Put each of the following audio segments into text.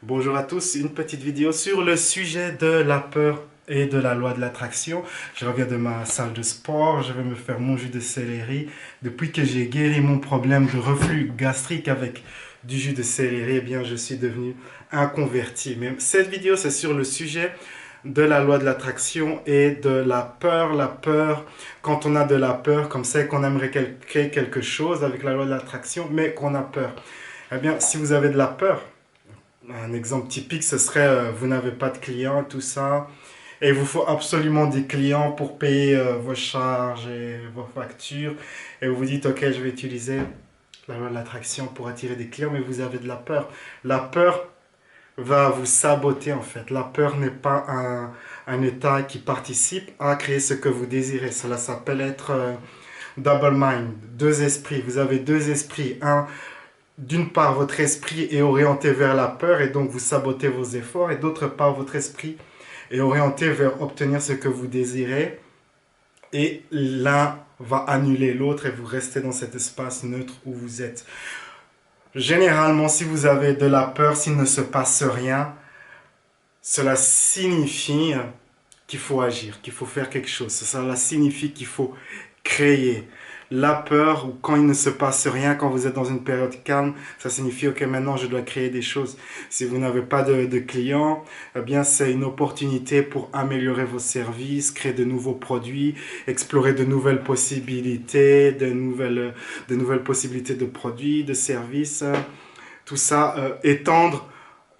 Bonjour à tous, une petite vidéo sur le sujet de la peur et de la loi de l'attraction. Je reviens de ma salle de sport, je vais me faire mon jus de céleri. Depuis que j'ai guéri mon problème de reflux gastrique avec du jus de céleri, eh bien je suis devenu un converti. Mais cette vidéo c'est sur le sujet de la loi de l'attraction et de la peur. La peur, quand on a de la peur, comme c'est qu'on aimerait créer quelque chose avec la loi de l'attraction, mais qu'on a peur. Eh bien, si vous avez de la peur, un exemple typique, ce serait vous n'avez pas de clients, tout ça, et il vous faut absolument des clients pour payer vos charges et vos factures, et vous vous dites, ok, je vais utiliser la loi de l'attraction pour attirer des clients, mais vous avez de la peur. La peur va vous saboter en fait. La peur n'est pas un état qui participe à créer ce que vous désirez. Cela s'appelle être double mind, deux esprits. Vous avez deux esprits. Un, d'une part, votre esprit est orienté vers la peur et donc vous sabotez vos efforts, et d'autre part, votre esprit est orienté vers obtenir ce que vous désirez, et l'un va annuler l'autre et vous restez dans cet espace neutre où vous êtes. Généralement, si vous avez de la peur, s'il ne se passe rien, cela signifie qu'il faut agir, qu'il faut faire quelque chose. Cela signifie qu'il faut créer. La peur, ou quand il ne se passe rien, quand vous êtes dans une période calme, ça signifie, ok, maintenant je dois créer des choses. Si vous n'avez pas de clients, eh bien c'est une opportunité pour améliorer vos services, créer de nouveaux produits, explorer de nouvelles possibilités, de nouvelles possibilités de produits, de services. Tout ça, étendre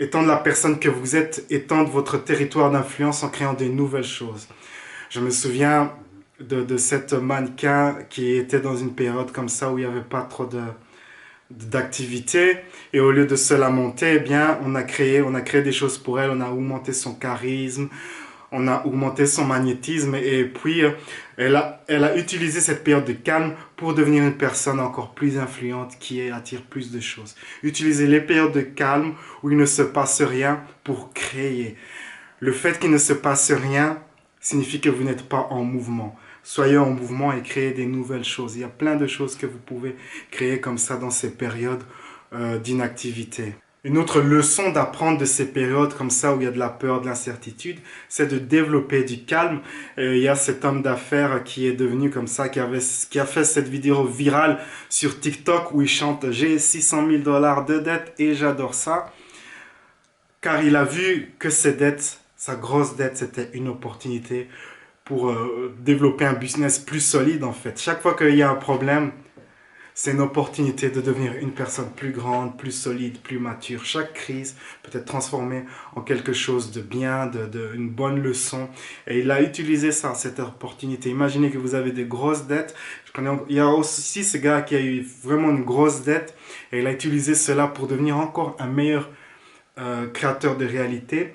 la personne que vous êtes, étendre votre territoire d'influence en créant des nouvelles choses. Je me souviens de cette mannequin qui était dans une période comme ça où il n'y avait pas trop d'activité, et au lieu de se lamenter, eh bien, on a créé des choses pour elle, on a augmenté son charisme, on a augmenté son magnétisme, et puis elle a utilisé cette période de calme pour devenir une personne encore plus influente qui attire plus de choses. Utilisez les périodes de calme où il ne se passe rien pour créer. Le fait qu'il ne se passe rien signifie que vous n'êtes pas en mouvement. Soyez en mouvement et créez des nouvelles choses. Il y a plein de choses que vous pouvez créer comme ça dans ces périodes d'inactivité. Une autre leçon d'apprendre de ces périodes comme ça où il y a de la peur, de l'incertitude, c'est de développer du calme. Et il y a cet homme d'affaires qui est devenu comme ça, qui a fait cette vidéo virale sur TikTok où il chante «J'ai 600 000 dollars de dettes» et j'adore ça. Car il a vu que ses dettes, sa grosse dette, c'était une opportunité pour développer un business plus solide en fait. Chaque fois qu'il y a un problème, c'est une opportunité de devenir une personne plus grande, plus solide, plus mature. Chaque crise peut être transformée en quelque chose de bien, une bonne leçon. Et il a utilisé ça, cette opportunité. Imaginez que vous avez des grosses dettes. Il y a aussi ce gars qui a eu vraiment une grosse dette et il a utilisé cela pour devenir encore un meilleur créateur de réalité.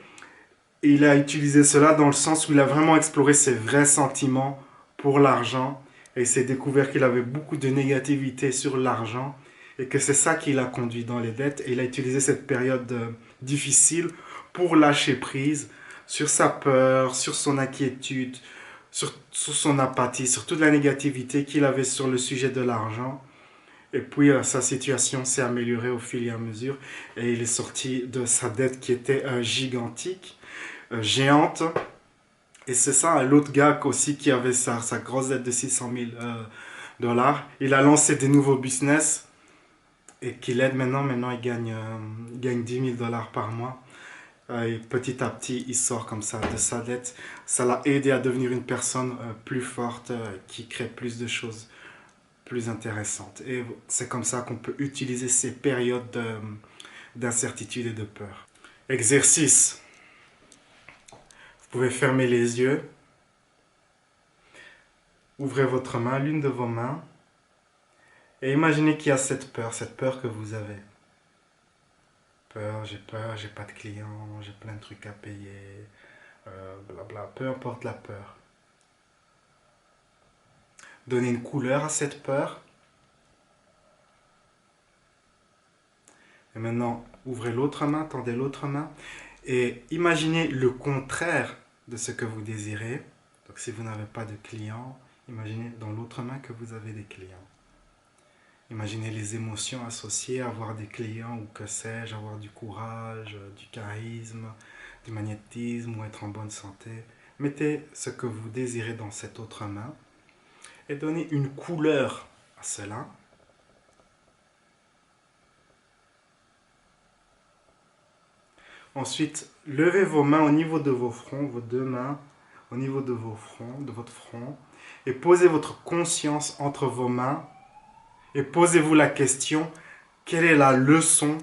Et il a utilisé cela dans le sens où il a vraiment exploré ses vrais sentiments pour l'argent, et il s'est découvert qu'il avait beaucoup de négativité sur l'argent et que c'est ça qui l'a conduit dans les dettes. Et il a utilisé cette période difficile pour lâcher prise sur sa peur, sur son inquiétude, sur son apathie, sur toute la négativité qu'il avait sur le sujet de l'argent. Et puis sa situation s'est améliorée au fil et à mesure et il est sorti de sa dette qui était gigantique, géante. Et c'est ça, l'autre gars aussi qui avait sa grosse dette de 600 000 dollars. Il a lancé des nouveaux business et qu'il aide maintenant. Maintenant, il gagne 10 000 dollars par mois. Et petit à petit, il sort comme ça de sa dette. Ça l'a aidé à devenir une personne plus forte, qui crée plus de choses plus intéressantes. Et c'est comme ça qu'on peut utiliser ces périodes d'incertitude et de peur. Exercice. Vous pouvez fermer les yeux. Ouvrez votre main, l'une de vos mains, et imaginez qu'il y a cette peur que vous avez. Peur, j'ai pas de clients, j'ai plein de trucs à payer, blabla, peu importe la peur. Donnez une couleur à cette peur. Et maintenant, ouvrez l'autre main, tendez l'autre main, et imaginez le contraire de ce que vous désirez. Donc si vous n'avez pas de clients, imaginez dans l'autre main que vous avez des clients. Imaginez les émotions associées, avoir des clients ou que sais-je, avoir du courage, du charisme, du magnétisme ou être en bonne santé. Mettez ce que vous désirez dans cette autre main et donnez une couleur à cela. Ensuite, levez vos mains au niveau de vos fronts, vos deux mains au niveau de vos fronts, de votre front, et posez votre conscience entre vos mains et posez-vous la question, quelle est la leçon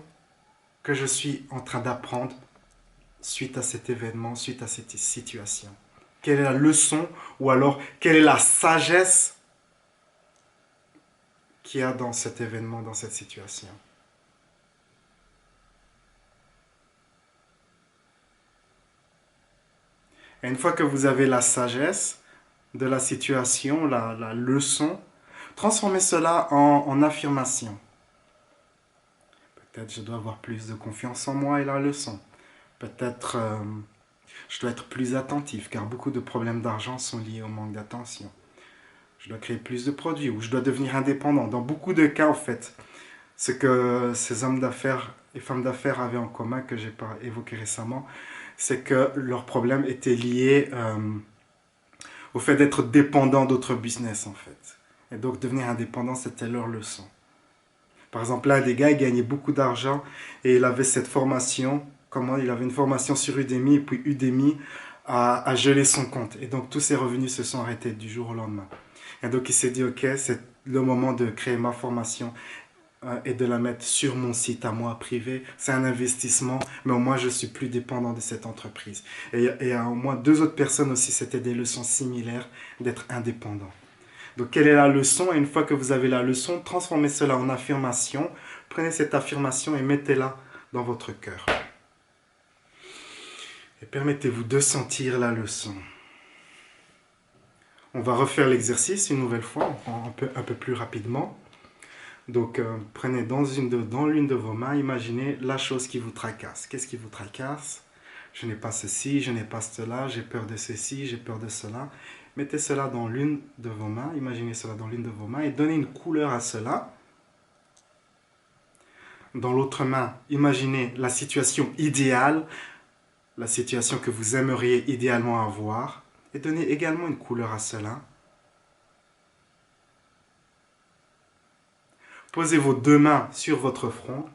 que je suis en train d'apprendre suite à cet événement, suite à cette situation? Quelle est la leçon ou alors quelle est la sagesse qu'il y a dans cet événement, dans cette situation? Et une fois que vous avez la sagesse de la situation, la leçon, transformez cela en affirmation. Peut-être je dois avoir plus de confiance en moi et la leçon. Peut-être je dois être plus attentif car beaucoup de problèmes d'argent sont liés au manque d'attention. Je dois créer plus de produits ou je dois devenir indépendant. Dans beaucoup de cas, en fait, ce que ces hommes d'affaires et femmes d'affaires avaient en commun, que j'ai pas évoqué récemment, c'est que leurs problèmes étaient liés au fait d'être dépendants d'autres business, en fait. Et donc, devenir indépendant, c'était leur leçon. Par exemple, là, des gars, il gagnait beaucoup d'argent et il avait cette formation. Comment? Il avait une formation sur Udemy et puis Udemy a gelé son compte. Et donc, tous ses revenus se sont arrêtés du jour au lendemain. Et donc, il s'est dit, OK, c'est le moment de créer ma formation et de la mettre sur mon site à moi privé. C'est un investissement, mais au moins je suis plus dépendant de cette entreprise. Et à au moins 2 autres personnes aussi, c'était des leçons similaires d'être indépendant. Donc quelle est la leçon? Et une fois que vous avez la leçon, transformez cela en affirmation. Prenez cette affirmation et mettez-la dans votre cœur. Et permettez-vous de sentir la leçon. On va refaire l'exercice une nouvelle fois, un peu plus rapidement. Donc, prenez dans l'une de vos mains, imaginez la chose qui vous tracasse. Qu'est-ce qui vous tracasse? Je n'ai pas ceci, je n'ai pas cela, j'ai peur de ceci, j'ai peur de cela. Mettez cela dans l'une de vos mains, imaginez cela dans l'une de vos mains et donnez une couleur à cela. Dans l'autre main, imaginez la situation idéale, la situation que vous aimeriez idéalement avoir et donnez également une couleur à cela. Posez vos deux mains sur votre front.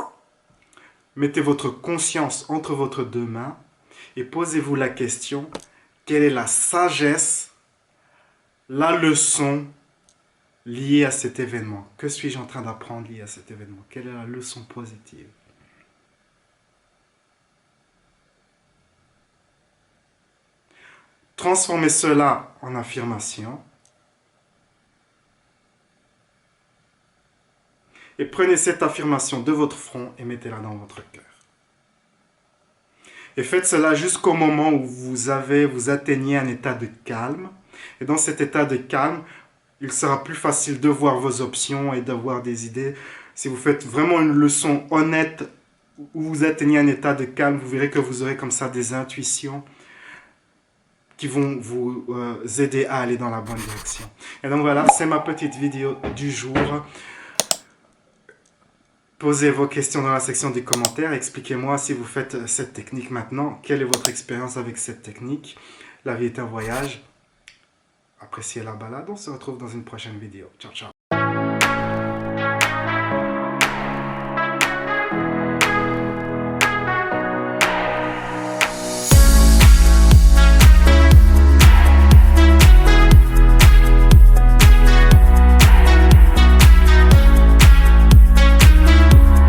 Mettez votre conscience entre vos deux mains et posez-vous la question, quelle est la sagesse, la leçon liée à cet événement? Que suis-je en train d'apprendre lié à cet événement? Quelle est la leçon positive? Transformez cela en affirmation. Et prenez cette affirmation de votre front et mettez-la dans votre cœur. Et faites cela jusqu'au moment où vous atteignez un état de calme. Et dans cet état de calme, il sera plus facile de voir vos options et d'avoir des idées. Si vous faites vraiment une leçon honnête où vous atteignez un état de calme, vous verrez que vous aurez comme ça des intuitions qui vont vous aider à aller dans la bonne direction. Et donc voilà, c'est ma petite vidéo du jour. Posez vos questions dans la section des commentaires. Expliquez-moi si vous faites cette technique maintenant. Quelle est votre expérience avec cette technique? La vie est un voyage. Appréciez la balade. On se retrouve dans une prochaine vidéo. Ciao, ciao.